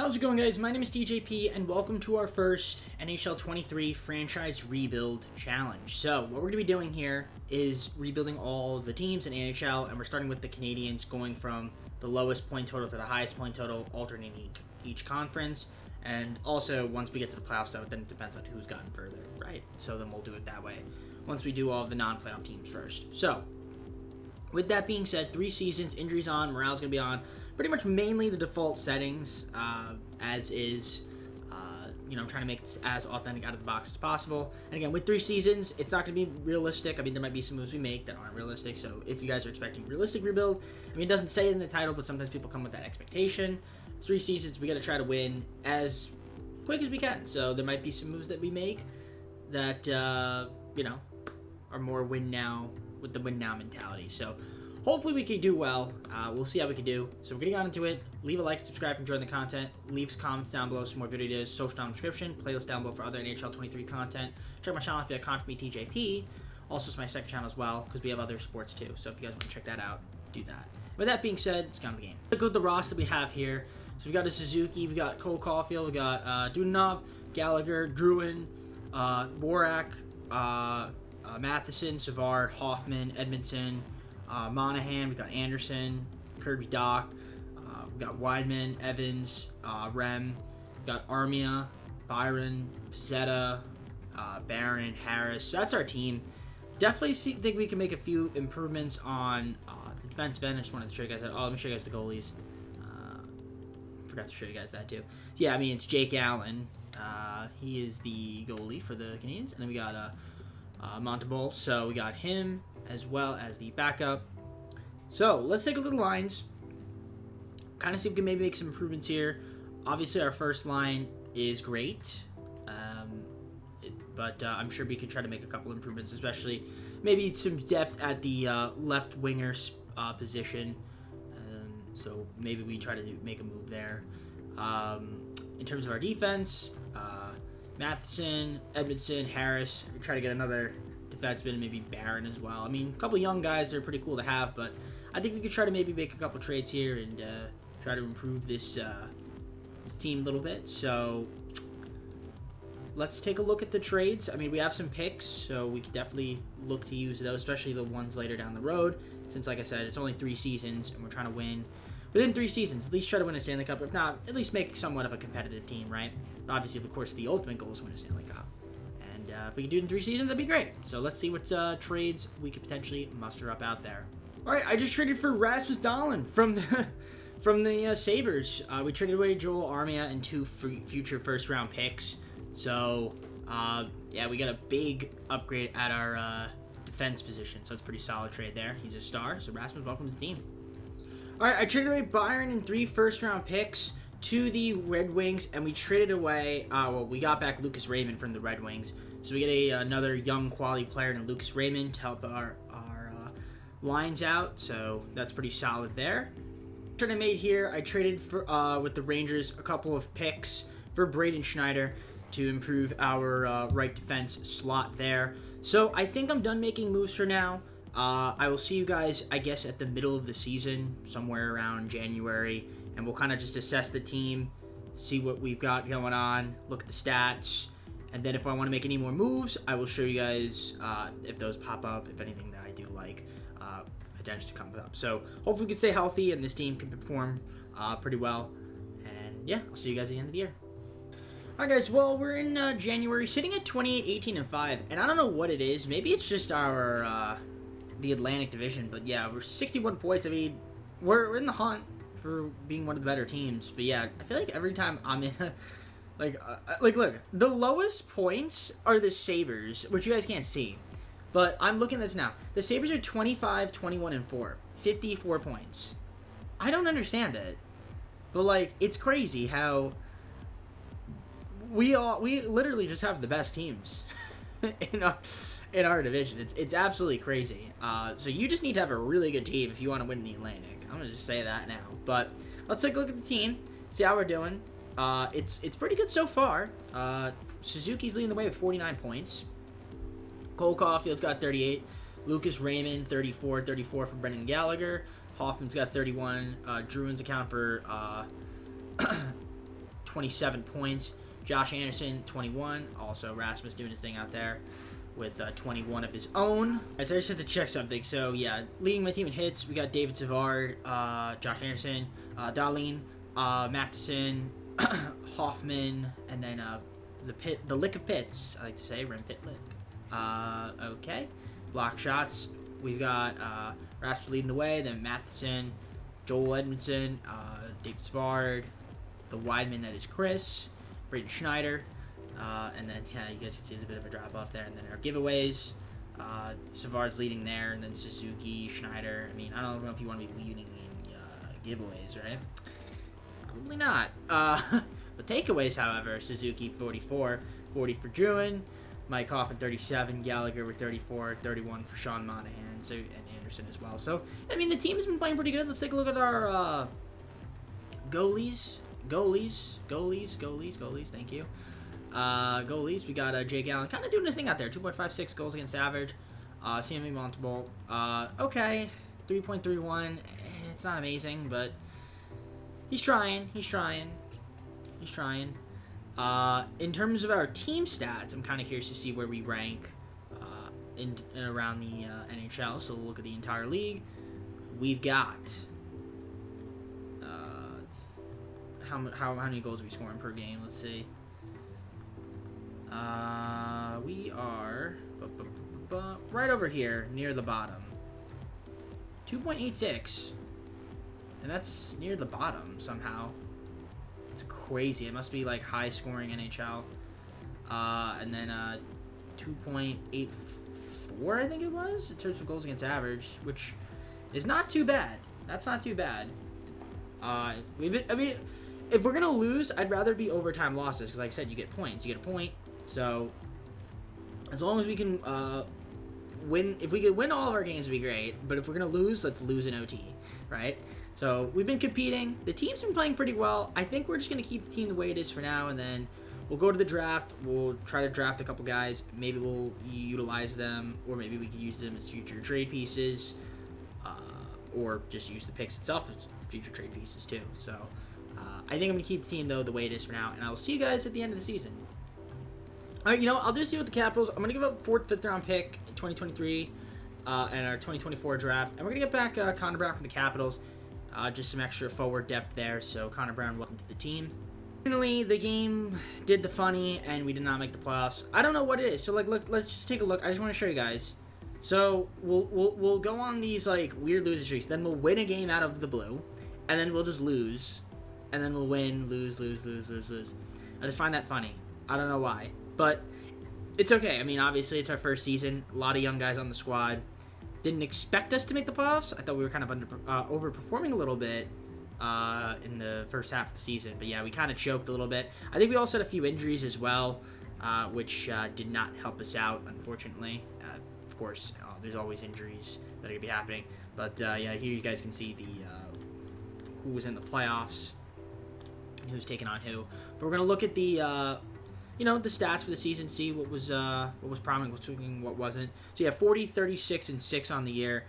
How's it going, guys? My name is TJP, and welcome to our first NHL 23 Franchise Rebuild Challenge. So, what we're going to be doing here is rebuilding all the teams in NHL, and we're starting with the Canadiens, going from the lowest point total to the highest point total, alternating each conference. And also, once we get to the playoffs, though, then it depends on who's gotten further, right? So then we'll do it that way, once we do all of the non-playoff teams first. So, with that being said, 3 seasons, injuries on, morale's going to be on. Pretty much mainly the default settings, as is, trying to make this as authentic out of the box as possible. And again, with 3 seasons, it's not going to be realistic. I mean, there might be some moves we make that aren't realistic, so if you guys are expecting realistic rebuild, I mean, it doesn't say it in the title, but sometimes people come with that expectation. 3 seasons, we got to try to win as quick as we can, so there might be some moves that we make that, are more win now, with the win now mentality. So hopefully we can do well. We'll see how we can do. So we're getting on into it. Leave a like, subscribe, and enjoy the content. Leave comments down below, some more video ideas, social down in the description, playlist down below for other NHL 23 content. Check my channel if you have content for me, TJP. Also, it's my second channel as well, because we have other sports too. So if you guys want to check that out, do that. With that being said, let's get on the game. Look at the roster we have here. So we've got a Suzuki, we got Cole Caulfield, we got Dudinov, Gallagher, Druin, Borak, Matheson, Savard, Hoffman, Edmondson, Monahan, we got Anderson, Kirby Doc, we got Weidman, Evans, Rem, we got Armia, Byron, Pizzetta, Barron, Harris. So that's our team. Definitely think we can make a few improvements on the defensive end. I just wanted to show you guys that. Oh, let me show you guys the goalies. Forgot to show you guys that too. Yeah, I mean, it's Jake Allen. He is the goalie for the Canadiens. And then we got Montembeault. So we got him as well as the backup. So let's take a look at the lines. Kind of see if we can maybe make some improvements here. Obviously, our first line is great. But I'm sure we could try to make a couple improvements, especially maybe some depth at the left winger position. So maybe we try to make a move there. In terms of our defense, Matheson, Edmondson, Harris. We try to get another defenseman, maybe Barron as well. I mean, a couple young guys that are pretty cool to have, but I think we could try to maybe make a couple trades here and try to improve this team a little bit. So let's take a look at the trades. I mean, we have some picks, so we could definitely look to use those, especially the ones later down the road, since, like I said, it's only 3 seasons, and we're trying to win within 3 seasons. At least try to win a Stanley Cup. If not, at least make somewhat of a competitive team, right? But obviously, of course, the ultimate goal is to win a Stanley Cup. And if we can do it in 3 seasons, that'd be great. So let's see what trades we could potentially muster up out there. All right, I just traded for Rasmus Dahlin from the Sabres. We traded away Joel Armia and 2 future first-round picks. So, yeah, we got a big upgrade at our defense position. So it's a pretty solid trade there. He's a star. So Rasmus, welcome to the team. All right, I traded away Byron and 3 first-round picks to the Red Wings, and we traded away, we got back Lucas Raymond from the Red Wings. So we get another young quality player in Lucas Raymond to help our lines out. So that's pretty solid there. Trade I made here, I traded for with the Rangers a couple of picks for Braden Schneider to improve our right defense slot there. So I think I'm done making moves for now. I will see you guys, I guess, at the middle of the season, somewhere around January, and we'll kind of just assess the team, see what we've got going on, look at the stats, and then if I want to make any more moves, I will show you guys if those pop up, if anything that I do like potentially comes up. So hopefully we can stay healthy and this team can perform pretty well. And yeah, I'll see you guys at the end of the year. Alright guys, well, we're in January, sitting at 28, 18, and 5, and I don't know what it is. Maybe it's just our the Atlantic Division, but yeah, we're 61 points. I mean, we're in the hunt for being one of the better teams. But yeah, I feel like every time I'm in a, look, the lowest points are the Sabres, which you guys can't see. But I'm looking at this now. The Sabres are 25, 21, and 4. 54 points. I don't understand it. But, like, it's crazy how we literally just have the best teams in our division. It's absolutely crazy. So you just need to have a really good team if you want to win the Atlantic. I'm going to just say that now. But let's take a look at the team, see how we're doing. It's pretty good so far. Suzuki's leading the way with 49 points. Cole Caulfield's got 38. Lucas Raymond, 34 for Brendan Gallagher. Hoffman's got 31. Druin's account for 27 points. Josh Anderson, 21. Also, Rasmus doing his thing out there with 21 of his own. Right, so I just had to check something. So, yeah, leading my team in hits, we got David Savard, Josh Anderson, Darlene, Matheson, Hoffman, and then the lick of pits, I like to say, Rim Pit Lick. Okay. Block shots, we've got Rasmus leading the way, then Matheson, Joel Edmondson, David Savard, the wideman that is Chris, Braden Schneider, and then, yeah, you guys can see there's a bit of a drop-off there, and then our giveaways, Savard's leading there, and then Suzuki, Schneider. I mean, I don't know if you want to be leading in giveaways, right? Probably not. The takeaways, however, Suzuki 44, 40 for Druin, Mike Hoffman 37, Gallagher with 34, 31 for Sean Monahan, so, and Anderson as well. So, I mean, the team has been playing pretty good. Let's take a look at our goalies. Thank you. Goalies, we got Jake Allen kind of doing his thing out there. 2.56 goals against average. Sammy Montembeault, okay. 3.31. It's not amazing, but he's trying. In terms of our team stats, I'm kind of curious to see where we rank in and around the NHL. So we'll look at the entire league. We've got how many goals are we scoring per game? Let's see. We are right over here near the bottom. 2.86, and that's near the bottom somehow. It's crazy. It must be like high scoring NHL. And then 2.84, I think it was, in terms of goals against average, which is not too bad. That's not too bad. I mean, if we're gonna lose, I'd rather be overtime losses, because like I said, you get points. You get a point. So as long as we can win, if we could win all of our games, it'd be great. But if we're gonna lose, let's lose in OT, right? So we've been competing. The team's been playing pretty well. I think we're just gonna keep the team the way it is for now, and then we'll go to the draft. We'll try to draft a couple guys. Maybe we'll utilize them, or maybe we can use them as future trade pieces, or just use the picks itself as future trade pieces too. So I think I'm gonna keep the team though the way it is for now, and I will see you guys at the end of the season. All right, you know, I'll just do with the Capitals. I'm gonna give up 4th, 5th round pick in 2023 and our 2024 draft, and we're gonna get back Connor Brown from the Capitals. Just some extra forward depth there. So Connor Brown, welcome to the team. Finally, the game did the funny, and we did not make the playoffs. I don't know what it is. So like, look, let's just take a look. I just want to show you guys. So we'll go on these like weird losing streaks. Then we'll win a game out of the blue, and then we'll just lose, and then we'll win, lose. I just find that funny. I don't know why, but it's okay. I mean, obviously it's our first season. A lot of young guys on the squad. Didn't expect us to make the playoffs. I thought we were kind of overperforming a little bit in the first half of the season. But yeah, we kind of choked a little bit. I think we also had a few injuries as well, which did not help us out, unfortunately. Of course, there's always injuries that are going to be happening. But yeah, here you guys can see the who was in the playoffs and who's taking on who. But we're going to look at the the stats for the season, see what was prominent, what wasn't. So yeah, 40, 36, and 6 on the year.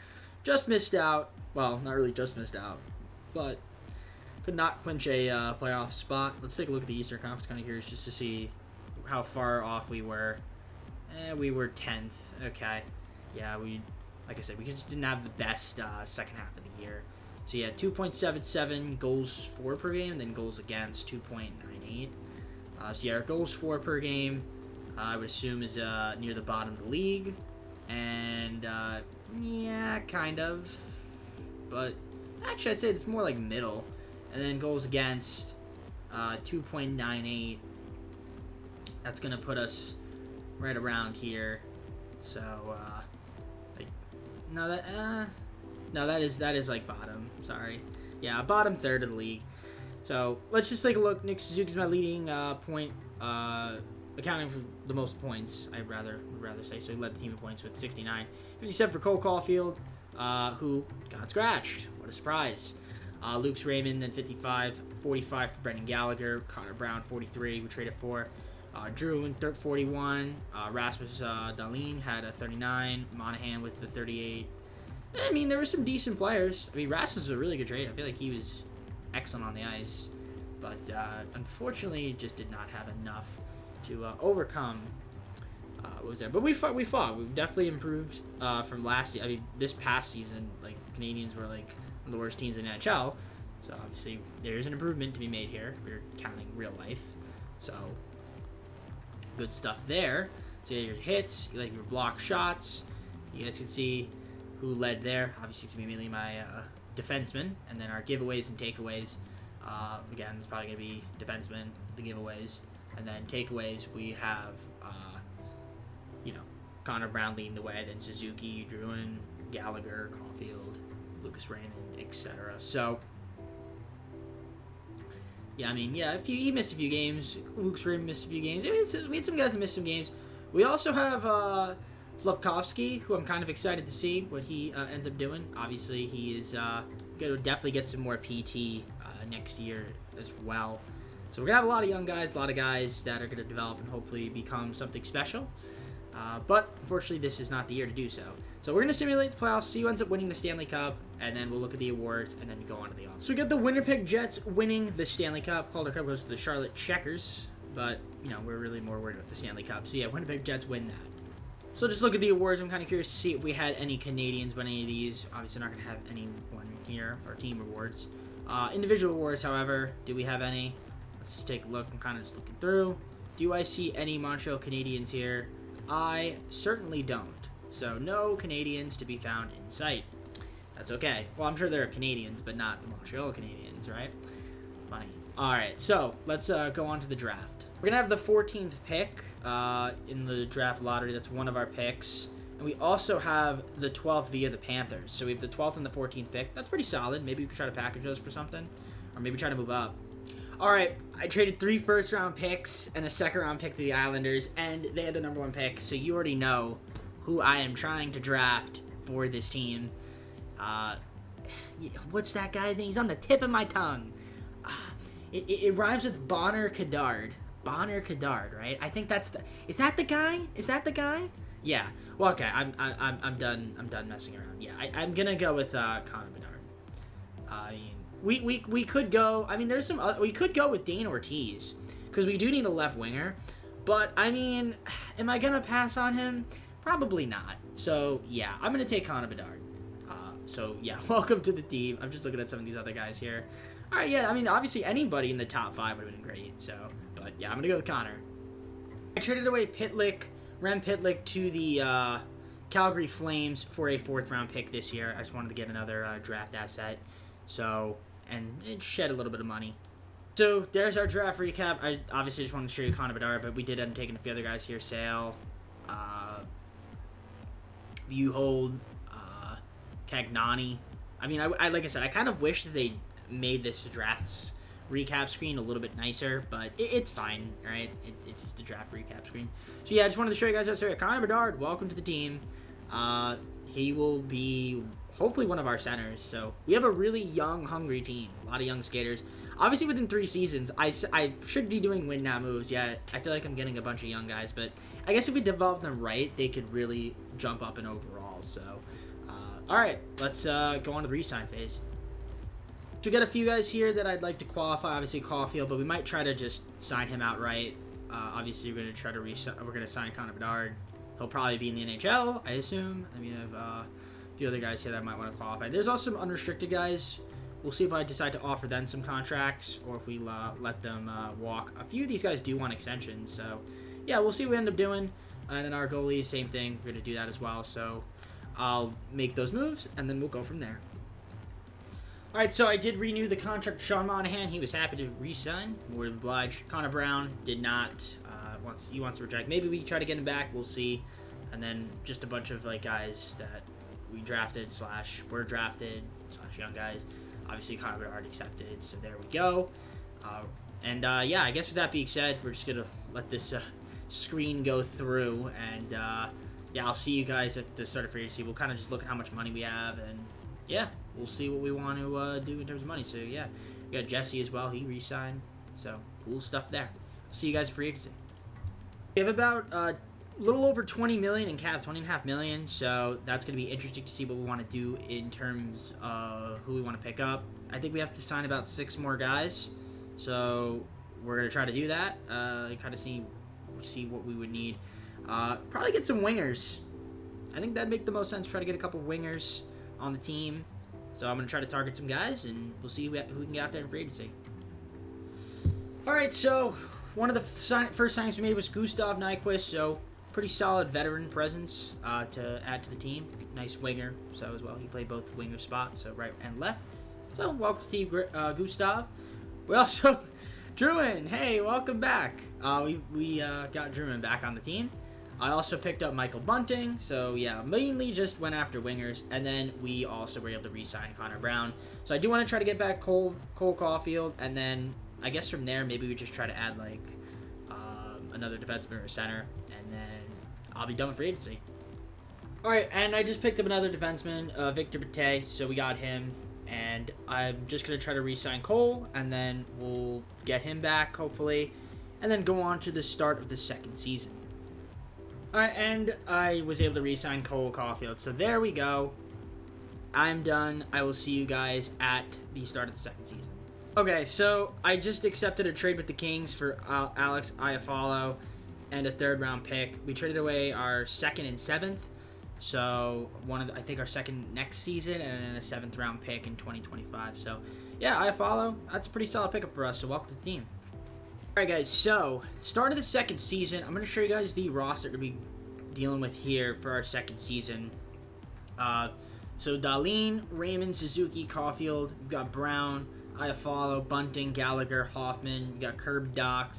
Just missed out. Well, not really just missed out, but could not clinch a playoff spot. Let's take a look at the Eastern Conference kind of here just to see how far off we were. We were 10th. Okay. Yeah, like I said, we just didn't have the best second half of the year. So yeah, 2.77 goals for per game, then goals against 2.98. So yeah, our goals for per game, I would assume is near the bottom of the league, and yeah, kind of, but actually I'd say it's more like middle. And then goals against 2.98. That's gonna put us right around here. So that is like bottom. Sorry, yeah, bottom third of the league. So let's just take a look. Nick Suzuki's my leading point, accounting for the most points. Would rather say. So he led the team in points with 69. 57 for Cole Caulfield, who got scratched. What a surprise. Luke's Raymond, then 55. 45 for Brendan Gallagher. Connor Brown, 43. We traded for. Drew in 41. Rasmus Dahlin had a 39. Monahan with the 38. I mean, there were some decent players. I mean, Rasmus was a really good trade. I feel like he was excellent on the ice. but unfortunately just did not have enough to overcome what was there. But we fought. We've definitely improved from last year. I mean, this past season, like, Canadians were like one of the worst teams in NHL. So obviously there is an improvement to be made here if you're counting real life. So good stuff there. So you have your hits, you like your block shots. You guys can see who led there. Obviously it's gonna be mainly my defenseman, and then our giveaways and takeaways. Again, it's probably gonna be defenseman, the giveaways, and then takeaways. We have Connor Brown leading the way, then Suzuki, Druin, Gallagher, Caulfield, Lucas Raymond, etc. So yeah, I mean, yeah, he missed a few games. Lucas Raymond missed a few games. We had some guys that missed some games. We also have Slavkovsky, who I'm kind of excited to see what he ends up doing. Obviously, he is going to definitely get some more PT next year as well. So we're going to have a lot of young guys, a lot of guys that are going to develop and hopefully become something special. But unfortunately, this is not the year to do so. So we're going to simulate the playoffs, see who ends up winning the Stanley Cup, and then we'll look at the awards, and then go on to the offs. So we got the Winnipeg Jets winning the Stanley Cup. Calder Cup goes to the Charlotte Checkers, but, we're really more worried about the Stanley Cup. So yeah, Winnipeg Jets win that. So just look at the awards. I'm kind of curious to see if we had any Canadians win any of these. Obviously not going to have anyone here for our team awards. Individual awards, however, do we have any? Let's just take a look. I'm kind of just looking through. Do I see any Montreal Canadiens here? I certainly don't. So no Canadians to be found in sight. That's okay. Well, I'm sure there are Canadians, but not the Montreal Canadiens, right? Funny. All right, so let's go on to the draft. We're going to have the 14th pick in the draft lottery. That's one of our picks. And we also have the 12th via the Panthers. So we have the 12th and the 14th pick. That's pretty solid. Maybe we could try to package those for something. Or maybe try to move up. All right, I traded 3 first-round picks and a second-round pick to the Islanders, and they had the number 1 pick. So you already know who I am trying to draft for this team. What's that guy's name? He's on the tip of my tongue. It rhymes with Bonner Cadard. Bonner Cadard, right? I think that's the. Is that the guy? Is that the guy? Yeah. Well, okay. I'm done. I'm done messing around. Yeah. I'm gonna go with Connor Bedard. I mean, we could go. I mean, there's some. We could go with Dane Ortiz because we do need a left winger. But I mean, am I gonna pass on him? Probably not. So yeah, I'm gonna take Connor Bedard. So yeah, welcome to the team. I'm just looking at some of these other guys here. All right, yeah, I mean, obviously anybody in the top 5 would have been great. So, but yeah, I'm gonna go with Connor. I traded away Rem Pitlick to the Calgary Flames for a 4th-round pick this year. I just wanted to get another draft asset. So, and it shed a little bit of money. So there's our draft recap. I obviously just wanted to show you Connor Bedard, but we did end up taking a few other guys here. Sale, Uhold, Cagnani. I mean, I like I said, I kind of wish that they made this draft recap screen a little bit nicer, but it's fine, right? It's just a draft recap screen. So yeah, I just wanted to show you guys that. So Connor Bedard, welcome to the team. He will be hopefully one of our centers. So we have a really young, hungry team. A lot of young skaters. Obviously, within 3 seasons, I should be doing win now moves. Yeah, I feel like I'm getting a bunch of young guys, but I guess if we develop them right, they could really jump up in overall. So, all right, let's go on to the re-sign phase. So we got a few guys here that I'd like to qualify. Obviously, Caulfield, but we might try to just sign him outright. Obviously, we're going to try to we're going to sign Connor Bedard. He'll probably be in the NHL, I assume. I mean, I have a few other guys here that I might want to qualify. There's also some unrestricted guys. We'll see if I decide to offer them some contracts or if we let them walk. A few of these guys do want extensions, so yeah, we'll see what we end up doing. And then our goalie, same thing. We're going to do that as well. So I'll make those moves, and then we'll go from there. All right, so I did renew the contract to Sean Monahan. He was happy to re-sign. We're obliged. Connor Brown did not. He wants to reject. Maybe we try to get him back. We'll see. And then just a bunch of guys that we drafted / were drafted / young guys. Obviously, Connor Bedard accepted, so there we go. Yeah, I guess with that being said, we're just gonna let this screen go through, and yeah, I'll see you guys at the start of free agency. We'll kind of just look at how much money we have, and yeah, we'll see what we want to do in terms of money. So yeah, we got Jesse as well. He re-signed, so cool stuff there. See you guys at free agency. We have about a little over 20 million in cap, 20.5 million. So that's going to be interesting to see what we want to do in terms of who we want to pick up. I think we have to sign about 6 more guys. So we're gonna try to do that. Kind of see what we would need. Probably get some wingers. I think that'd make the most sense. Try to get a couple wingers on the team. So I'm gonna try to target some guys, and we'll see who can get out there in free agency. All right, so one of the first signings we made was Gustav Nyquist. So pretty solid veteran presence to add to the team. Nice winger, so as well he played both winger spots, so right and left. So welcome to team Gustav. We also Druin. Hey, welcome back. We got Druin back on the team. I also picked up Michael Bunting, so yeah, mainly just went after wingers, and then we also were able to re-sign Connor Brown. So I do want to try to get back Cole Caulfield, and then I guess from there maybe we just try to add like another defenseman or center, and then I'll be done with free agency. All right, and I just picked up another defenseman, Victor Bate, so we got him, and I'm just gonna try to re-sign Cole, and then we'll get him back hopefully, and then go on to the start of the second season. Alright, and I was able to re-sign Cole Caulfield. So there we go. I'm done. I will see you guys at the start of the second season. Okay, so I just accepted a trade with the Kings for Alex Iafallo and a third-round pick. We traded away our second and seventh. So I think our second next season, and then a seventh-round pick in 2025. So yeah, Iafallo, that's a pretty solid pickup for us. So welcome to the team. Alright guys, so start of the second season. I'm going to show you guys the roster to be dealing with here for our second season. So Dahlin, Raymond, Suzuki, Caulfield. We've got Brown, Iafallo, Bunting, Gallagher, Hoffman. We've got Kirby Dach.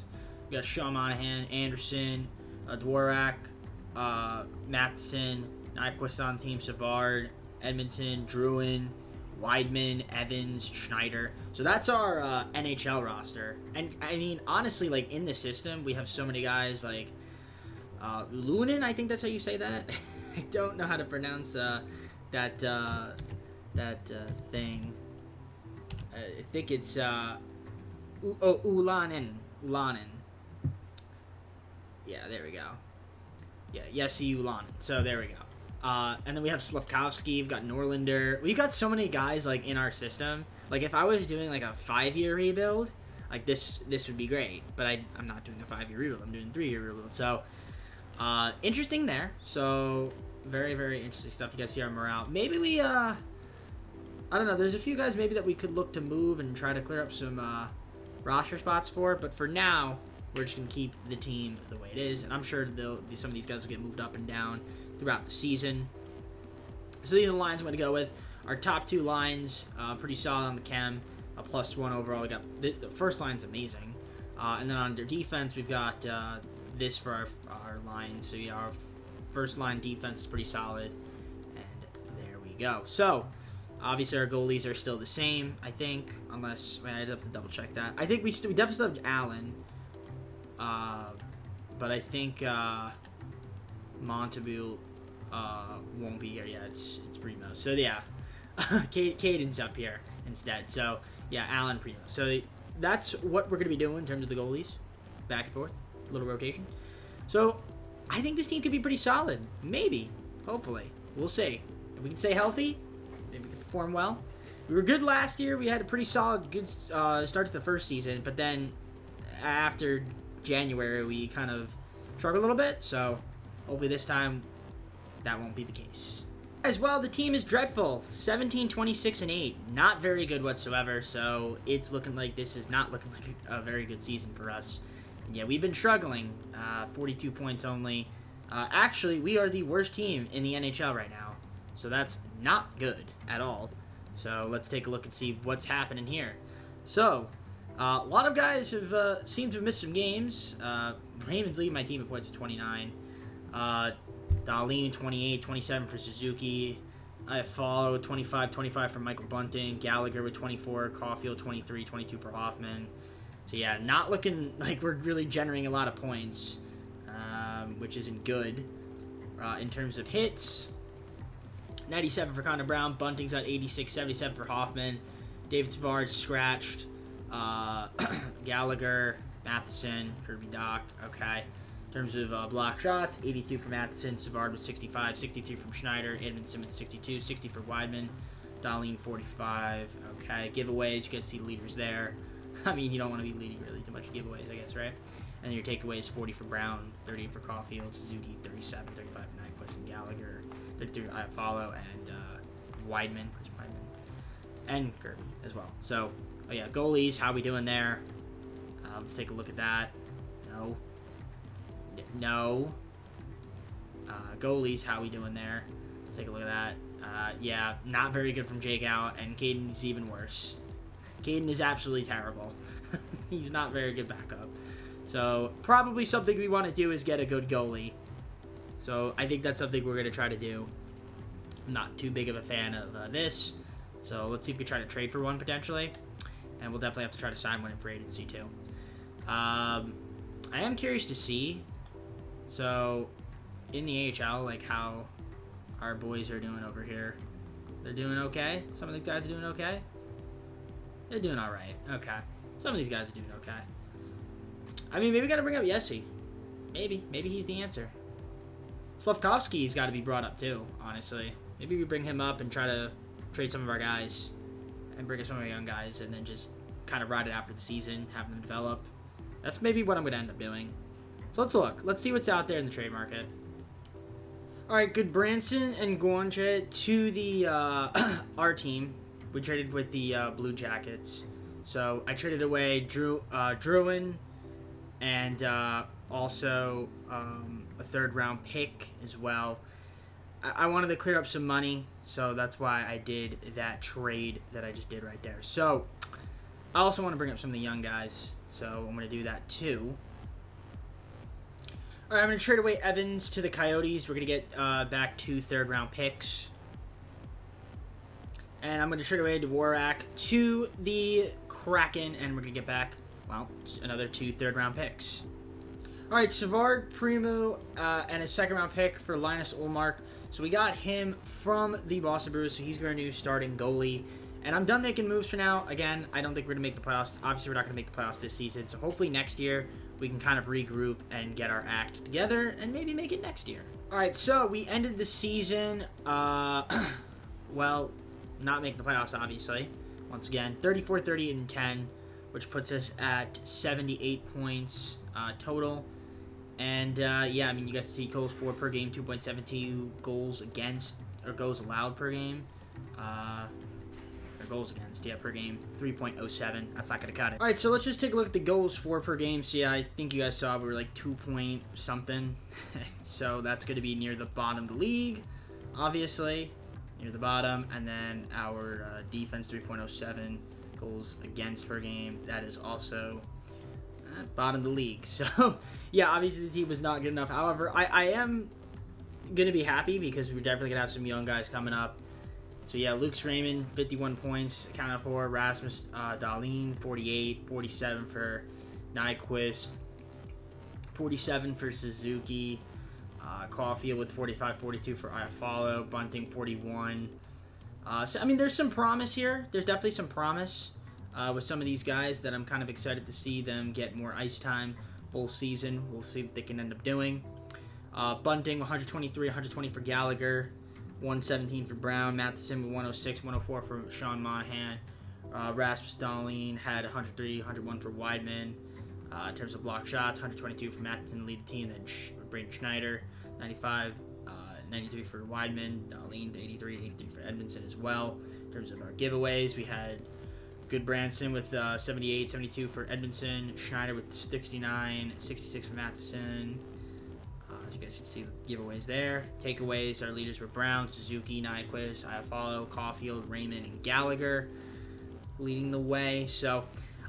We've got Sean Monahan, Anderson, Dvorak, Matheson, Nyquist on the team, Savard, Edmonton, Druin, Weidman, Evans, Schneider. So that's our NHL roster. And I mean, honestly, like in the system, we have so many guys like Lunin. I think that's how you say that. I don't know how to pronounce that thing. I think it's Ulanen. Yeah, there we go. Yeah, Jesse Ulanen. So there we go. And then we have Slavkovsky, we've got Norlinder. We've got so many guys like in our system. Like if I was doing like a 5-year rebuild, like this would be great. But I'm not doing a 5-year rebuild. I'm doing a 3-year rebuild. So interesting there. So very, very interesting stuff. You guys see our morale. Maybe we I don't know. There's a few guys maybe that we could look to move and try to clear up some roster spots for. But for now, we're just gonna keep the team the way it is. And I'm sure some of these guys will get moved up and down throughout the season. So these are the lines I'm going to go with. Our top two lines, pretty solid on the chem, a +1 overall. We got the first line's amazing. And then on their defense, we've got this for our line. So yeah, our first line defense is pretty solid. And there we go. So obviously our goalies are still the same, I think, unless I'd have to double check that. I think we definitely still have Allen. But I think Montembeault won't be here. Yeah, it's Primo. So yeah, Caden's up here instead. So yeah, Allen, Primo. So that's what we're gonna be doing in terms of the goalies, back and forth, a little rotation. So I think this team could be pretty solid. Maybe, hopefully, we'll see. If we can stay healthy, maybe we can perform well. We were good last year. We had a pretty solid, good start to the first season, but then after January, we kind of struggled a little bit. So hopefully this time that won't be the case. As well, the team is dreadful. 17, 26, and 8. Not very good whatsoever. So it's looking like this is not looking like a very good season for us. And yeah, we've been struggling. 42 points only. Actually, we are the worst team in the NHL right now. So that's not good at all. So let's take a look and see what's happening here. So a lot of guys have seemed to have missed some games. Raymond's leading my team at points with 29. Dahlin, 28, 27 for Suzuki. Iafallo, 25, 25 for Michael Bunting. Gallagher with 24. Caulfield, 23, 22 for Hoffman. So yeah, not looking like we're really generating a lot of points, which isn't good. In terms of hits, 97 for Connor Brown. Bunting's at 86, 77 for Hoffman. David Savard scratched. Gallagher, Matheson, Kirby Dach. Okay. In terms of block shots, 82 for Matheson, Savard with 65, 63 from Schneider, Edmondson with 62, 60 for Weidman, Dahlin 45. Okay, giveaways, you can see the leaders there. I mean, you don't want to be leading really too much giveaways, I guess, right? And your takeaways 40 for Brown, 30 for Caulfield, Suzuki 37, 35 for Nyquist and Gallagher, 33 Follow, and Weidman, Chris Weidman, and Kirby as well. So, oh yeah, goalies, how we doing there? Let's take a look at that. No. Goalies, how we doing there? Let's take a look at that. Yeah, not very good from Jake out, and Caden's even worse. Caden is absolutely terrible. He's not very good backup. So, probably something we want to do is get a good goalie. So, I think that's something we're going to try to do. I'm not too big of a fan of this. So, let's see if we can try to trade for one, potentially. And we'll definitely have to try to sign one in free agency, too. I am curious to see. So, in the AHL, like, how our boys are doing over here. They're doing okay. Some of the guys are doing okay. They're doing all right. Okay. Some of these guys are doing okay. I mean, maybe we got to bring up Yessi. Maybe. Maybe he's the answer. Slavkovsky's got to be brought up, too, honestly. Maybe we bring him up and try to trade some of our guys and bring up some of our young guys and then just kind of ride it out for the season, have them develop. That's maybe what I'm going to end up doing. So let's look. Let's see what's out there in the trade market. All right, good Branson and Guanche to the our team. We traded with the Blue Jackets. So I traded away Druin and also a third-round pick as well. I wanted to clear up some money, so that's why I did that trade that I just did right there. So I also want to bring up some of the young guys, so I'm going to do that too. All right, I'm going to trade away Evans to the Coyotes. We're going to get back 2 third-round picks. And I'm going to trade away Dvorak to the Kraken, and we're going to get back, well, another 2 third-round picks. All right, Savard, Primo, and a second-round pick for Linus Ullmark. So we got him from the Boston Bruins, so he's going to be starting goalie. And I'm done making moves for now. Again, I don't think we're going to make the playoffs. Obviously, we're not going to make the playoffs this season. So hopefully next year we can kind of regroup and get our act together and maybe make it next year. All right, so we ended the season, well, not making the playoffs, obviously. Once again, 34, 30, and 10, which puts us at 78 points total. And, yeah, I mean, you guys see goals for per game, 2.72 goals against, or goals allowed per game. Or goals against, yeah, per game, 3.07. That's not going to cut it. All right, so let's just take a look at the goals for per game. So, yeah, I think you guys saw we were like 2 point something. So that's going to be near the bottom of the league, obviously. Near the bottom. And then our defense, 3.07 goals against per game. That is also bottom of the league. So, yeah, obviously the team was not good enough. However, I am going to be happy because we're definitely going to have some young guys coming up. So, yeah, Luke's Raymond, 51 points accounted for. Rasmus Dahlin, 48. 47 for Nyquist. 47 for Suzuki. Caulfield with 45, 42 for Iafallo. Bunting, 41. So, I mean, there's some promise here. There's definitely some promise with some of these guys that I'm kind of excited to see them get more ice time full season. We'll see what they can end up doing. Bunting, 123, 120 for Gallagher. 117 for Brown. Matheson with 106, 104 for Sean Monahan. Rasmus Dahlin had 103, 101 for Weidman. In terms of block shots, 122 for Matheson to lead the team. Then Braden Schneider, 95, 93 for Weidman. Dahlin, 83, 83 for Edmondson as well. In terms of our giveaways, we had good Branson with 78, 72 for Edmondson. Schneider with 69, 66 for Matheson. As you guys can see the giveaways there. Takeaways, our leaders were Brown, Suzuki, Nyquist, Iafallo, Caulfield, Raymond, and Gallagher leading the way. So,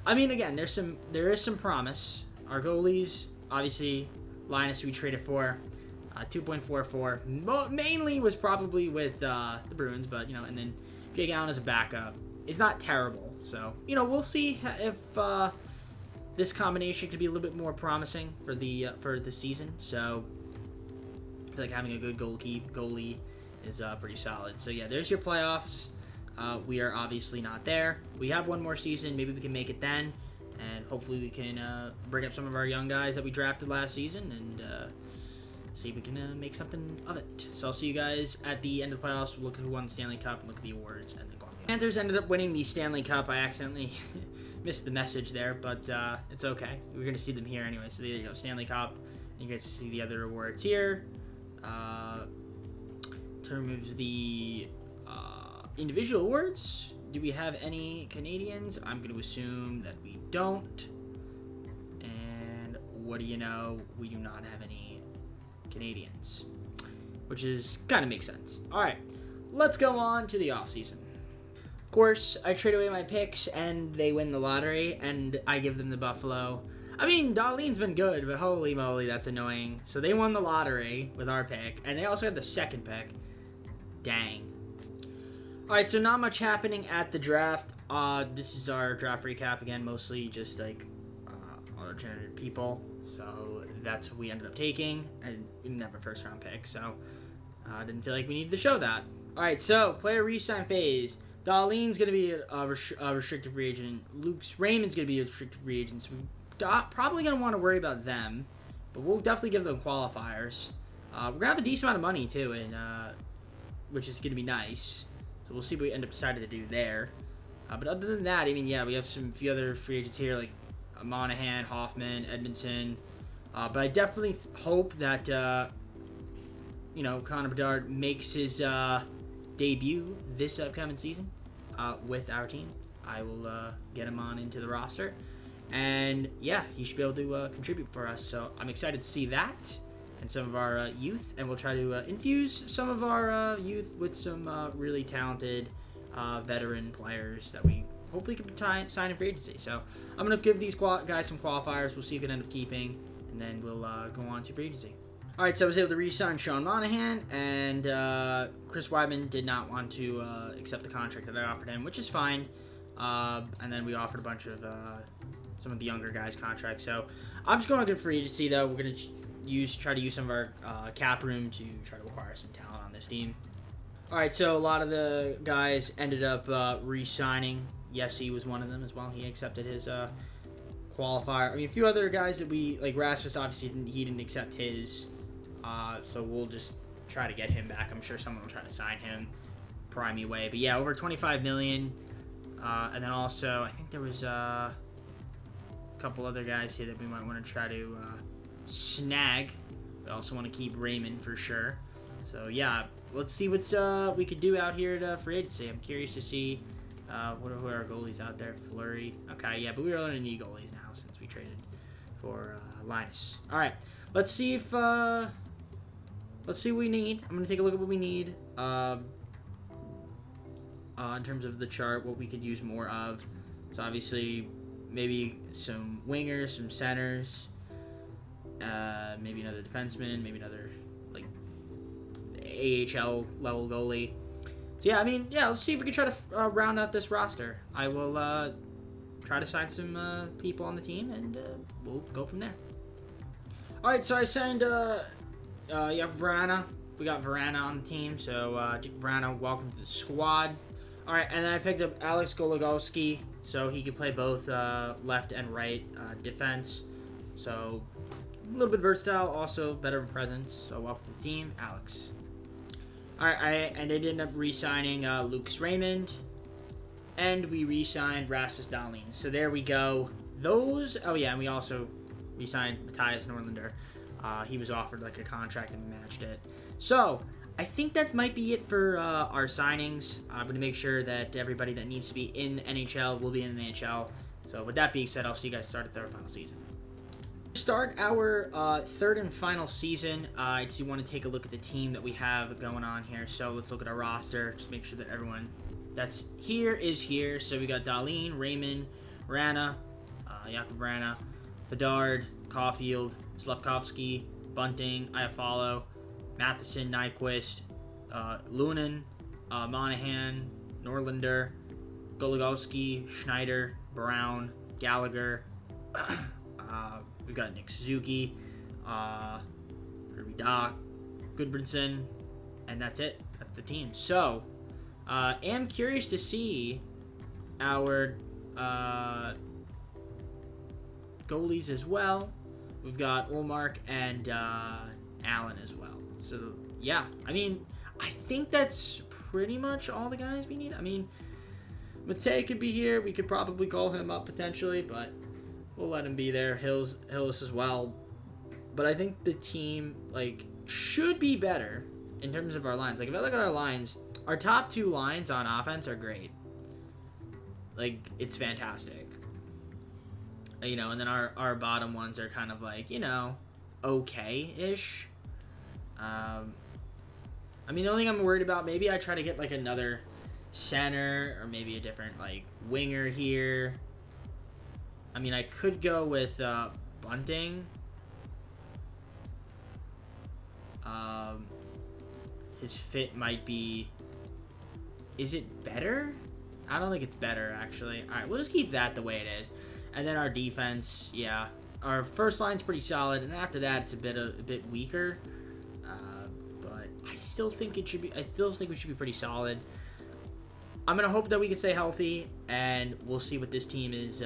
I mean, again, there is some promise. Our goalies, obviously, Linus we traded for 2.44. Mainly was probably with the Bruins, but, you know, and then Jake Allen as a backup. It's not terrible. So, you know, we'll see if this combination could be a little bit more promising for the season. So, I feel like having a good goalie is pretty solid. So, yeah, there's your playoffs. We are obviously not there. We have one more season. Maybe we can make it then. And hopefully we can bring up some of our young guys that we drafted last season and see if we can make something of it. So I'll see you guys at the end of the playoffs. We'll look at who won the Stanley Cup and look at the awards and then go on. Panthers ended up winning the Stanley Cup. I accidentally missed the message there, but it's okay. We're going to see them here anyway. So there you go, Stanley Cup. And you guys see the other awards here. In terms of the individual awards, do we have any Canadians? I'm going to assume that we don't. And what do you know? We do not have any Canadians, which is kind of makes sense. All right, let's go on to the offseason. Of course, I trade away my picks, and they win the lottery, and I give them the Buffalo. I mean, Darlene's been good, but holy moly, that's annoying. So they won the lottery with our pick, and they also had the second pick. Dang. All right, so not much happening at the draft. This is our draft recap again, mostly just like auto-generated people. So that's what we ended up taking, and we didn't have a first-round pick, so I didn't feel like we needed to show that. All right, so player re-sign phase. Darlene's going to be a restricted free agent. Raymond's going to be a restricted free agent, so we're probably going to want to worry about them, but we'll definitely give them qualifiers. We're going to have a decent amount of money, too, and which is going to be nice. So we'll see what we end up deciding to do there. But other than that, I mean, yeah, we have few other free agents here, like Monahan, Hoffman, Edmondson. But I definitely hope that, Connor Bedard makes his debut this upcoming season with our team. I will get him on into the roster. And, yeah, he should be able to contribute for us. So I'm excited to see that and some of our youth. And we'll try to infuse some of our youth with some really talented veteran players that we hopefully can sign in free agency. So I'm going to give these guys some qualifiers. We'll see if we can end up keeping. And then we'll go on to free agency. All right, so I was able to re-sign Sean Monahan, and Chris Weidman did not want to accept the contract that I offered him, which is fine. And then we offered a bunch of some of the younger guys' contracts. So I'm just going to go free agency, though. We're going to try to use some of our cap room to try to acquire some talent on this team. All right, so a lot of the guys ended up re-signing. Yessi was one of them as well. He accepted his qualifier. I mean, a few other guys that we like. Rasmus obviously didn't accept his. So we'll just try to get him back. I'm sure someone will try to sign him prime way. But yeah, over $25 million. And then also, I think there was a couple other guys here that we might want to try to snag. We also want to keep Raymond for sure. So yeah, let's see what's we could do out here at free agency. I'm curious to see who are our goalies out there. Fleury. Okay, yeah, but we really need goalies now since we traded for Linus. All right, let's see if let's see what we need. I'm gonna take a look at what we need in terms of the chart, what we could use more of. So obviously, maybe some wingers, some centers, maybe another defenseman, maybe another like AHL level goalie. So yeah, I mean, yeah, let's see if we can try to round out this roster. I will try to sign some people on the team, and we'll go from there. All right, so I signed Verana. We got Verana on the team, so Verana, welcome to the squad. All right, and then I picked up Alex Goligoski, so he can play both left and right defense. So a little bit versatile, also better presence. So welcome to the team, Alex. All right, I ended up re-signing Lucas Raymond, and we re-signed Rasmus Dahlin. So there we go. Those. Oh yeah, and we also re-signed Matthias Norlinder. He was offered like a contract and we matched it. So I think that might be it for our signings. I'm going to make sure that everybody that needs to be in NHL will be in the NHL. So with that being said, I'll see you guys start at their final season. To start our third and final season, I just want to take a look at the team that we have going on here. So let's look at our roster. Just make sure that everyone that's here is here. So we got Dahlin, Raymond, Rana, Jakub Rana, Bedard, Caulfield, Slavkovsky, Bunting, Iafallo, Matheson, Nyquist, Lunin, Monahan, Norlinder, Goligoski, Schneider, Brown, Gallagher. We've got Nick Suzuki, Kirby Doc, Goodbranson, and that's it. That's the team. So, am curious to see our goalies as well. We've got Olmark and Allen as well. So, yeah. I mean, I think that's pretty much all the guys we need. I mean, Matei could be here. We could probably call him up potentially, but we'll let him be there. Hills as well. But I think the team like should be better in terms of our lines. Like if I look at our lines, our top 2 lines on offense are great. Like it's fantastic. You know, and then our bottom ones are kind of like, you know, okay-ish. I mean, the only thing I'm worried about, maybe I try to get like another center or maybe a different like winger here. I mean, I could go with Bunting. His fit might be... Is it better? I don't think it's better, actually. All right, we'll just keep that the way it is. And then our defense, yeah. Our first line's pretty solid, and after that, it's a bit weaker. But I still think it should be... I still think we should be pretty solid. I'm going to hope that we can stay healthy, and we'll see what this team is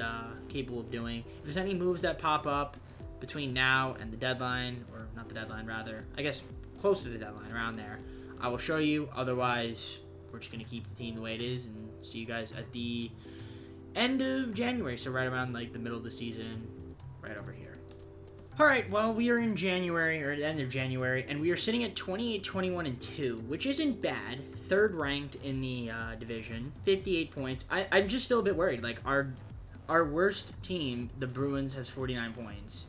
capable of doing. If there's any moves that pop up between now and the deadline, or not the deadline, rather, I guess close to the deadline, around there, I will show you. Otherwise, we're just going to keep the team the way it is and see you guys at the end of January. So right around like the middle of the season, right over here. All right, well, we are in January, or the end of January, and we are sitting at 28, 21, and 2, which isn't bad. Third ranked in the division, 58 points. I'm just still a bit worried. Like, our worst team, the Bruins, has 49 points.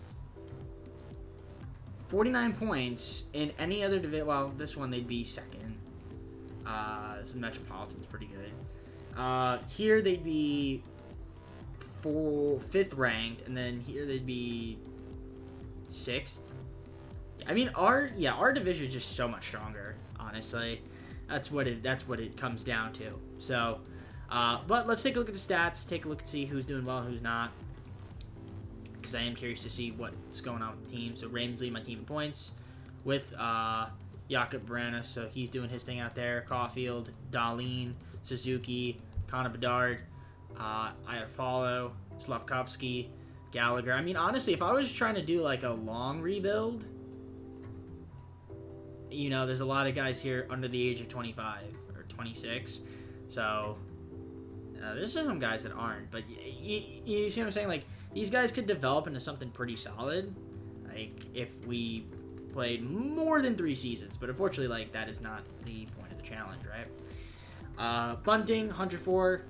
49 points in any other division. Well, this one, they'd be second. This is Metropolitan's pretty good. Here, they'd be fifth ranked, and then here they'd be 6th. I mean, our division is just so much stronger, honestly. That's what it comes down to. So, but let's take a look at the stats, take a look and see who's doing well, who's not, because I am curious to see what's going on with the team. So Raymond's leading my team in points with Jakob Brana, so he's doing his thing out there. Caulfield, Dahlin, Suzuki, Connor Bedard, Iafallo, Slavkovsky, Gallagher. I mean, honestly, if I was trying to do like a long rebuild, you know, there's a lot of guys here under the age of 25 or 26. So there's some guys that aren't. But you see what I'm saying? Like, these guys could develop into something pretty solid, like if we played more than 3 seasons. But unfortunately, like, that is not the point of the challenge, right? Bunting, 104.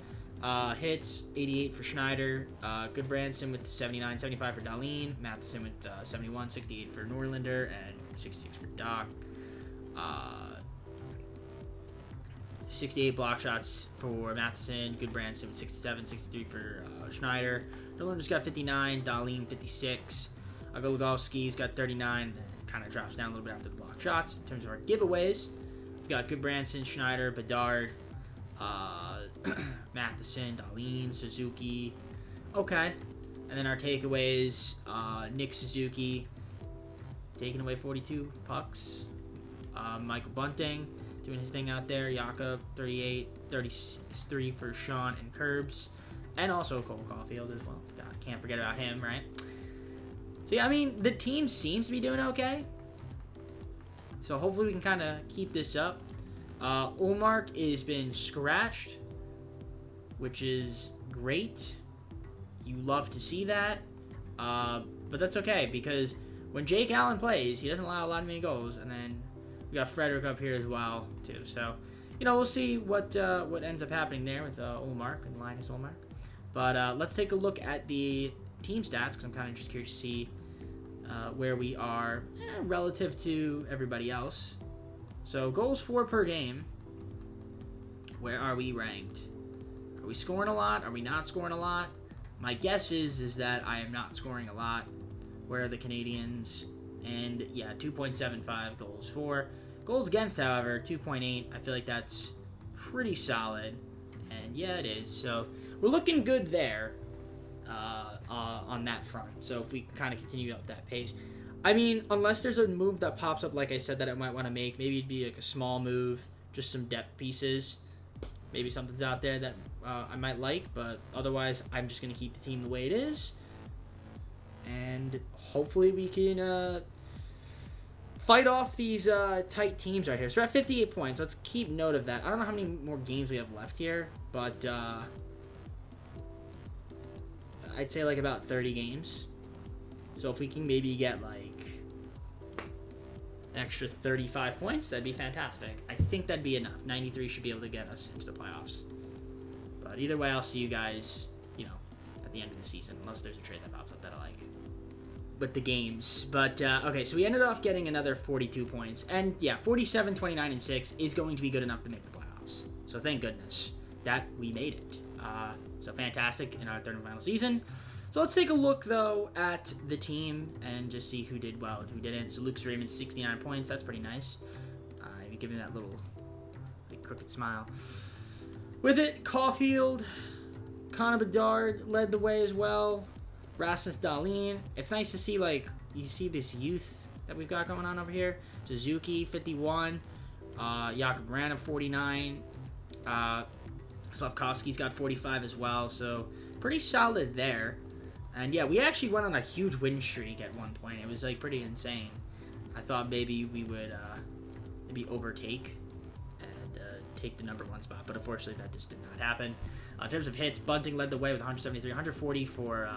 Hits, 88 for Schneider. Goodbranson with 79, 75 for Dahlin. Matheson with 71, 68 for Norlander, and 66 for Doc. 68 block shots for Matheson. Goodbranson with 67, 63 for Schneider. Norlander's got 59. Dahlin 56. Goligoski's got 39. Then kind of drops down a little bit after the block shots. In terms of our giveaways, we've got Goodbranson, Schneider, Bedard, Matheson, Dahlin, Suzuki. Okay. And then our takeaways, Nick Suzuki taking away 42 pucks. Michael Bunting doing his thing out there. Jakob, 38, 33 for Sean and Curbs. And also Cole Caulfield as well. God, can't forget about him, right? So, yeah, I mean, the team seems to be doing okay. So, hopefully we can kind of keep this up. Ullmark has been scratched, which is great. You love to see that. But that's okay, because when Jake Allen plays, he doesn't allow a lot of many goals. And then we got Frederick up here as well, too. So, you know, we'll see what ends up happening there with Ullmark and Linus Ullmark. But let's take a look at the team stats, because I'm kind of just curious to see where we are relative to everybody else. So, goals for per game. Where are we ranked? Are we scoring a lot? Are we not scoring a lot? My guess is that I am not scoring a lot. Where are the Canadiens? And, yeah, 2.75 goals for. Goals against, however, 2.8. I feel like that's pretty solid. And, yeah, it is. So, we're looking good there on that front. So, if we kind of continue up that pace. I mean, unless there's a move that pops up, like I said, that I might want to make. Maybe it'd be like a small move, just some depth pieces. Maybe something's out there that I might like, but otherwise, I'm just going to keep the team the way it is. And hopefully we can fight off these tight teams right here. So we're at 58 points. Let's keep note of that. I don't know how many more games we have left here, but I'd say like about 30 games. So if we can maybe get like an extra 35 points, that'd be fantastic. I think that'd be enough. 93 should be able to get us into the playoffs. But either way, I'll see you guys, at the end of the season, unless there's a trade that pops up that I like with the games. But, okay, so we ended off getting another 42 points. And, yeah, 47, 29, and 6 is going to be good enough to make the playoffs. So thank goodness that we made it. So fantastic in our third and final season. So let's take a look, though, at the team and just see who did well and who didn't. So Lucas Raymond, 69 points. That's pretty nice. Give me that little crooked smile. With it, Caulfield, Connor Bedard led the way as well. Rasmus Dahlin. It's nice to see, you see this youth that we've got going on over here. Suzuki, 51. Jakub Vrana, 49. Slavkovsky's got 45 as well. So, pretty solid there. And, yeah, we actually went on a huge win streak at one point. It was, pretty insane. I thought maybe we would maybe overtake and take the number 1 spot. But, unfortunately, that just did not happen. In terms of hits, Bunting led the way with 173, 140 for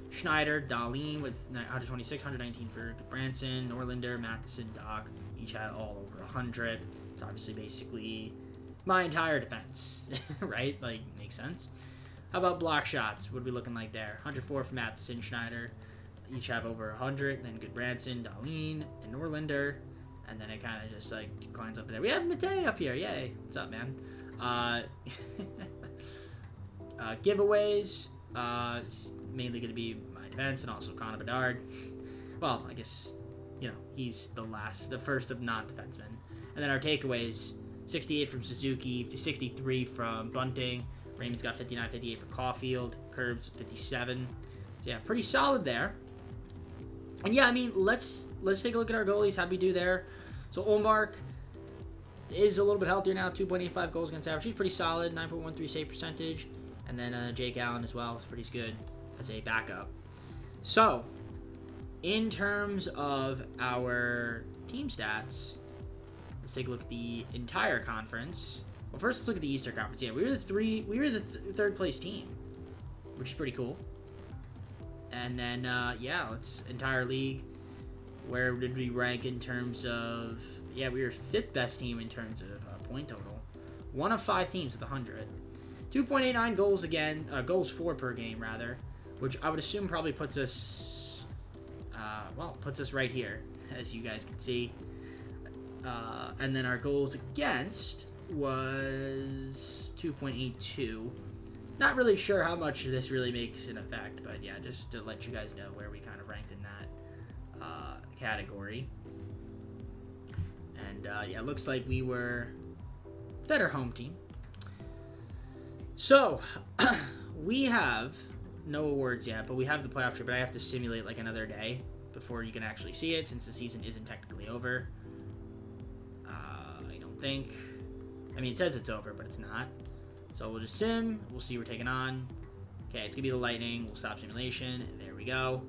Schneider, Dahlin with 126, 119 for Branson, Norlinder, Matheson, Doc, each had all over 100. It's obviously basically my entire defense, right? Makes sense. How about block shots? What are we looking like there? 104 for Matheson, Schneider, each have over 100. Then good Branson, Dahlin, and Norlinder. And then it kind of just, declines up there. We have Matei up here. Yay. What's up, man? Giveaways, mainly going to be my defense and also Connor Bedard. Well, I guess, he's the first of non-defensemen. And then our takeaways, 68 from Suzuki, 63 from Bunting. Raymond's got 59, 58 for Caulfield. Curbs, 57. So, yeah, pretty solid there. And, yeah, I mean, let's take a look at our goalies. How'd we do there? So, Olmark is a little bit healthier now, 2.85 goals against average. He's pretty solid, 9.13 save percentage. And then Jake Allen as well is pretty good as a backup. So, in terms of our team stats, let's take a look at the entire conference. Well, first let's look at the Eastern Conference. Yeah, we were the third place team, which is pretty cool. And then yeah, let's entire league. Where did we rank in terms of? Yeah, we were 5th best team in terms of point total. 1 of 5 teams with 100. 2.89 goals again, goals for per game rather, which I would assume probably puts us, puts us right here, as you guys can see. And then our goals against was 2.82. Not really sure how much this really makes an effect, but yeah, just to let you guys know where we kind of ranked in that category. And yeah, it looks like we were better home team. So, we have no awards yet, but we have the playoff trip, but I have to simulate another day before you can actually see it, since the season isn't technically over. I don't think. I mean, it says it's over, but it's not. So we'll just sim. We'll see we're taking on. Okay, it's going to be the Lightning. We'll stop simulation. There we go.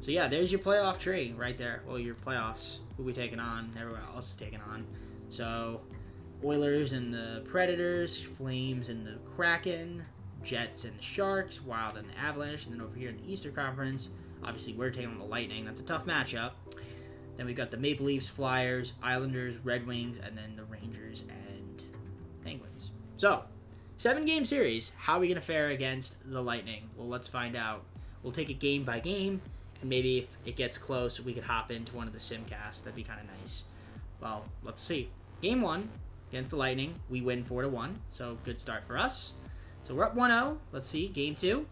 So, yeah, there's your playoff tree right there. Well, your playoffs. Who we taking on? Everyone else is taking on. So, Oilers and the Predators, Flames and the Kraken, Jets and the Sharks, Wild and the Avalanche, and then over here in the Eastern Conference, obviously we're taking on the Lightning. That's a tough matchup. Then we've got the Maple Leafs, Flyers, Islanders, Red Wings, and then the Rangers and Penguins. So, 7-game series. How are we going to fare against the Lightning? Well, let's find out. We'll take it game by game, and maybe if it gets close, we could hop into one of the simcasts. That'd be kind of nice. Well, let's see. Game 1. Against the Lightning, we win 4-1, so good start for us. So we're up 1-0. Let's see, Game 2,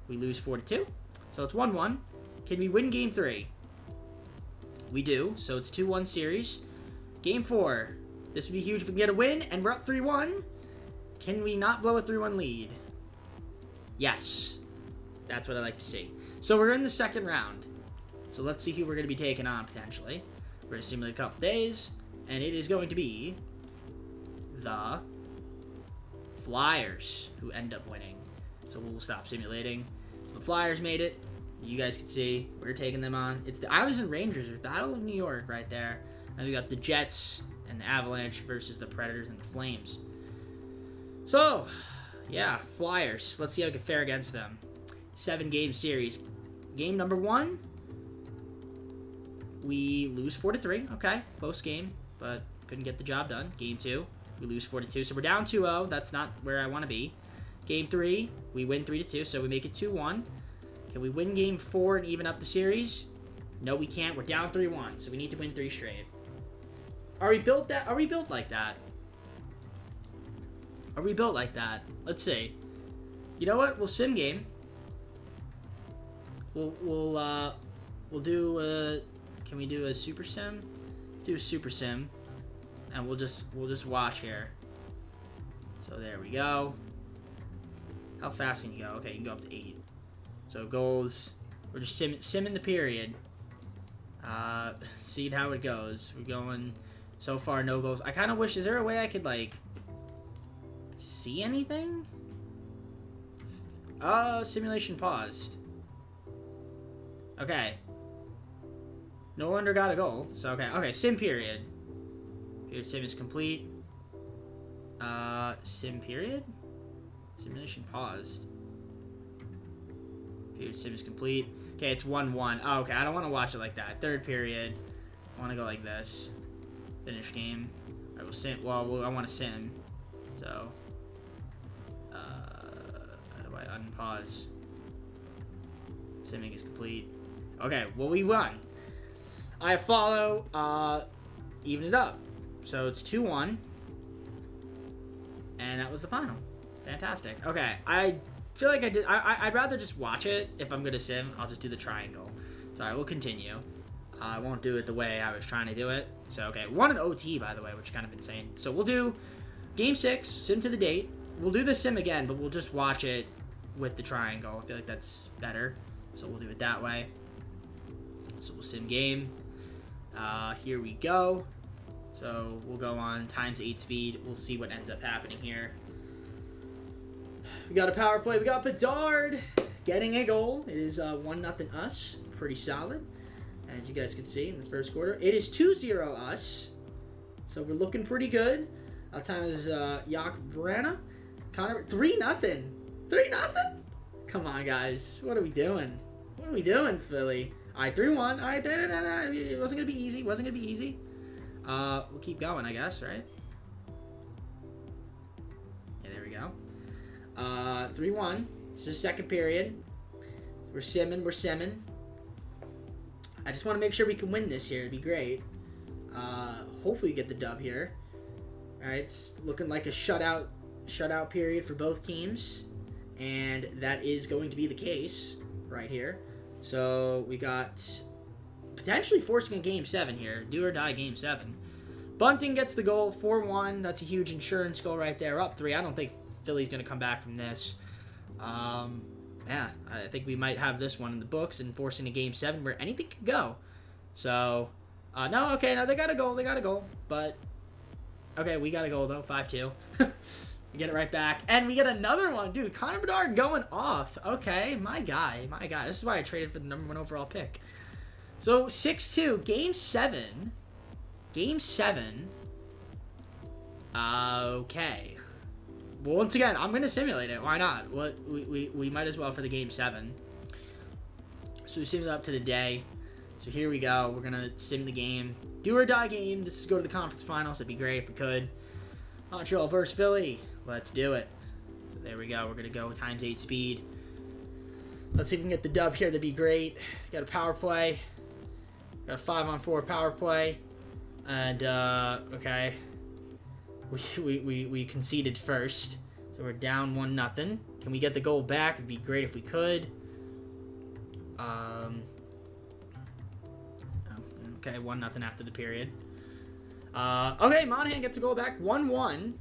we lose 4-2, so it's 1-1. Can we win Game 3? We do, so it's 2-1 series. Game 4, this would be huge if we can get a win, and we're up 3-1. Can we not blow a 3-1 lead? Yes, that's what I like to see. So we're in the second round, so let's see who we're going to be taking on potentially. We're going to simulate a couple days, and it is going to be the Flyers, who end up winning. So we'll stop simulating. So the Flyers made it. You guys can see we're taking them on. It's the Islanders and Rangers, or Battle of New York right there. And we got the Jets and the Avalanche versus the Predators and the Flames. So, yeah, Flyers. Let's see how we can fare against them. 7-game series. Game number 1, we lose 4-3. Okay, close game, but couldn't get the job done. Game 2, we lose 4-2, so we're down 2-0. That's not where I want to be. Game 3, we win 3-2, so we make it 2-1. Can we win game 4 and even up the series? No, we can't. We're down 3-1, so we need to win 3 straight. Are we built that? Are we built like that? Are we built like that? Let's see. You know what? We'll sim game. We'll do. Can we do a super sim? Let's do a super sim, and we'll just watch here. So there we go. How fast can you go? Okay, you can go up to 8. So goals. We're just simming the period. Seeing how it goes. We're going. So far, no goals. I kind of wish... Is there a way I could, like... see anything? Simulation paused. Okay. No wonder got a goal. So, okay. Okay, sim period. Period sim is complete. Sim period? Simulation paused. Period sim is complete. Okay, it's 1-1. Oh, okay, I don't want to watch it like that. Third period. I want to go like this. Finish game. I will sim. Well, I want to sim. So, how do I unpause? Simming is complete. Okay, well, we won. I follow. Even it up. So it's 2-1, and that was the final. Fantastic. Okay, I feel like I did. I'd rather just watch it if I'm gonna sim. I'll just do the triangle. So I will continue. I won't do it the way I was trying to do it. So, okay. Won an OT, by the way, which is kind of insane. So, we'll do Game 6, sim to the date. We'll do the sim again, but we'll just watch it with the triangle. I feel like that's better. So, we'll do it that way. So, we'll sim game. Here we go. So, we'll go on ×8 speed. We'll see what ends up happening here. We got a power play. We got Bedard getting a goal. It is 1-0 us. Pretty solid. As you guys can see in the first quarter. It is 2-0 us. So we're looking pretty good. Our time is Yak Brana. Connor 3-0. 3-0? Come on, guys. What are we doing? What are we doing, Philly? Alright, 3-1. Alright, it wasn't gonna be easy. Wasn't gonna be easy. We'll keep going, I guess, right? Yeah, there we go. 3-1. This is the second period. We're simming. I just want to make sure we can win this here. It'd be great. Hopefully we get the dub here. Alright, it's looking like a shutout period for both teams. And that is going to be the case right here. So we got potentially forcing a Game 7 here. Do or die Game 7. Bunting gets the goal, 4-1. That's a huge insurance goal right there. Up 3. I don't think Philly's going to come back from this. Yeah, I think we might have this one in the books and forcing a Game 7 where anything can go. So, no, okay, now they got a goal. But, okay, we got a goal, though, 5-2. We get it right back. And we get another one. Dude, Connor Bedard going off. Okay, my guy. This is why I traded for the #1 overall pick. So, 6-2, Game 7. Okay. Well, once again, I'm going to simulate it. Why not? We might as well for the Game 7. So we simulate up to the day. So here we go. We're going to sim the game. Do or die game. This is go to the conference finals. That'd be great if we could. Montreal versus Philly. Let's do it. So there we go. We're going to go ×8 speed. Let's see if we can get the dub here. That'd be great. Got a power play. Got a 5-on-4 power play. And, okay. We conceded first, so we're down 1-0. Can we get the goal back? It'd be great if we could. Okay, 1-0 after the period. Okay, Monahan gets a goal back, 1-1.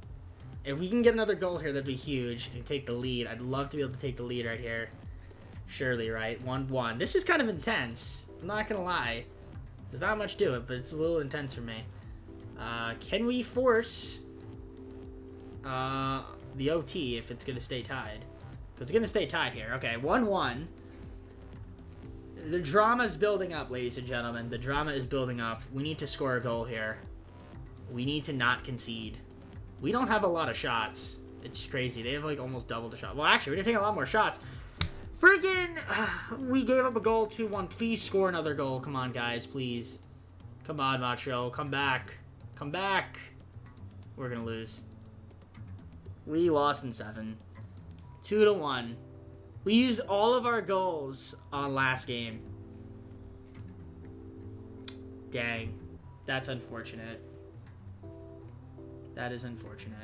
If we can get another goal here, that'd be huge and take the lead. I'd love to be able to take the lead right here. Surely, right? 1-1. This is kind of intense. I'm not gonna lie. There's not much to it, but it's a little intense for me. Can we force the OT if it's going to stay tied? Because it's going to stay tied here. Okay, 1-1. The drama is building up, ladies and gentlemen. The drama is building up. We need to score a goal here. We need to not concede. We don't have a lot of shots. It's crazy. They have, like, almost double the shot. Well, actually, we're going to take a lot more shots. Freaking, we gave up a goal, 2-1. Please score another goal. Come on, guys, please. Come on, Montreal. Come back. Come back. We're going to lose. We lost in 7. 2-1. We used all of our goals on last game. Dang. That's unfortunate. That is unfortunate.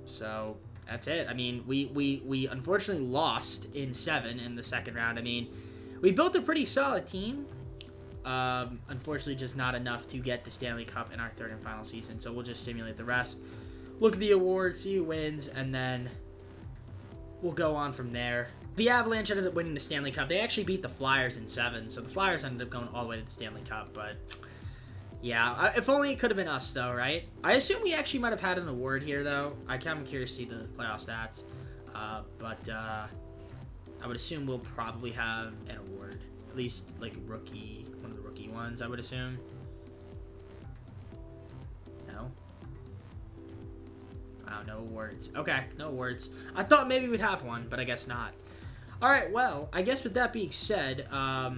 So that's it. I mean, we unfortunately lost in 7 in the second round. I mean, we built a pretty solid team. Unfortunately, just not enough to get the Stanley Cup in our third and final season. So we'll just simulate the rest. Look at the awards, see who wins, and then we'll go on from there. The Avalanche ended up winning the Stanley Cup. They actually beat the Flyers in 7, so the Flyers ended up going all the way to the Stanley Cup, but yeah, if only it could have been us, though, right? I assume we actually might have had an award here, though. I'm curious to see the playoff stats, but I would assume we'll probably have an award, at least like rookie, one of the rookie ones, I would assume. No? Oh, no awards. Okay, no awards. I thought maybe we'd have one, but I guess not. Alright, well, I guess with that being said, I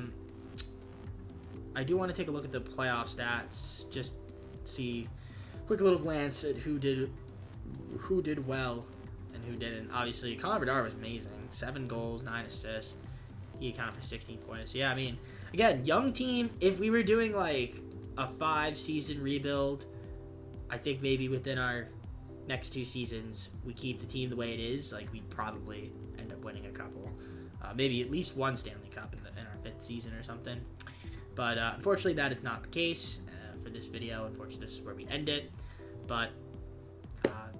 do want to take a look at the playoff stats, just see quick little glance at who did well and who didn't. Obviously, Connor Bedard was amazing. 7 goals, 9 assists. He accounted for 16 points. Yeah, I mean, again, young team. If we were doing like a 5-season rebuild, I think maybe within our next 2 seasons, we keep the team the way it is. Like, we'd probably end up winning a couple. Maybe at least 1 Stanley Cup in our 5th season or something. But unfortunately, that is not the case for this video. Unfortunately, this is where we end it. But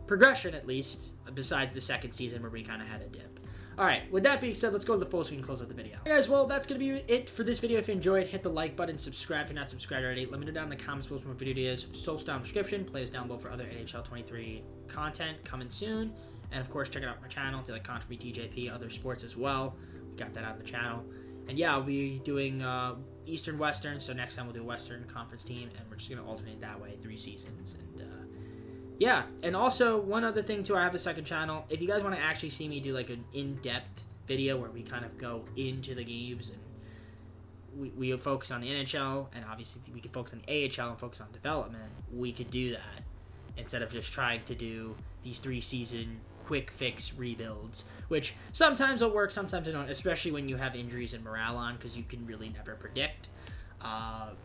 progression, at least, besides the 2nd season where we kind of had a dip. All right, with that being said, let's go to the full screen and close out the video. Hey guys, well, that's going to be it for this video. If you enjoyed, hit the like button, subscribe if you're not subscribed already. Let me know down in the comments below what video is. Soul Style description, plays down below for other NHL 23 content coming soon. And of course, check out my channel if you like content from TJP, other sports as well. We got that on the channel. And yeah, I'll be doing Eastern Western, so next time we'll do a Western Conference team, and we're just going to alternate that way 3 seasons. And yeah, and also one other thing too, I have a second channel. If you guys want to actually see me do like an in-depth video where we kind of go into the games and we focus on the NHL, and obviously we could focus on the AHL and focus on development, we could do that instead of just trying to do these 3-season quick fix rebuilds, which sometimes will work, sometimes they don't, especially when you have injuries and morale on, because you can really never predict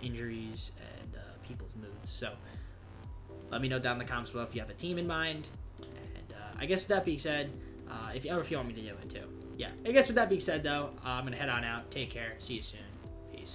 injuries and people's moods. So let me know down in the comments below if you have a team in mind. And I guess with that being said, if you want me to do it too. Yeah, I guess with that being said, though, I'm going to head on out. Take care. See you soon.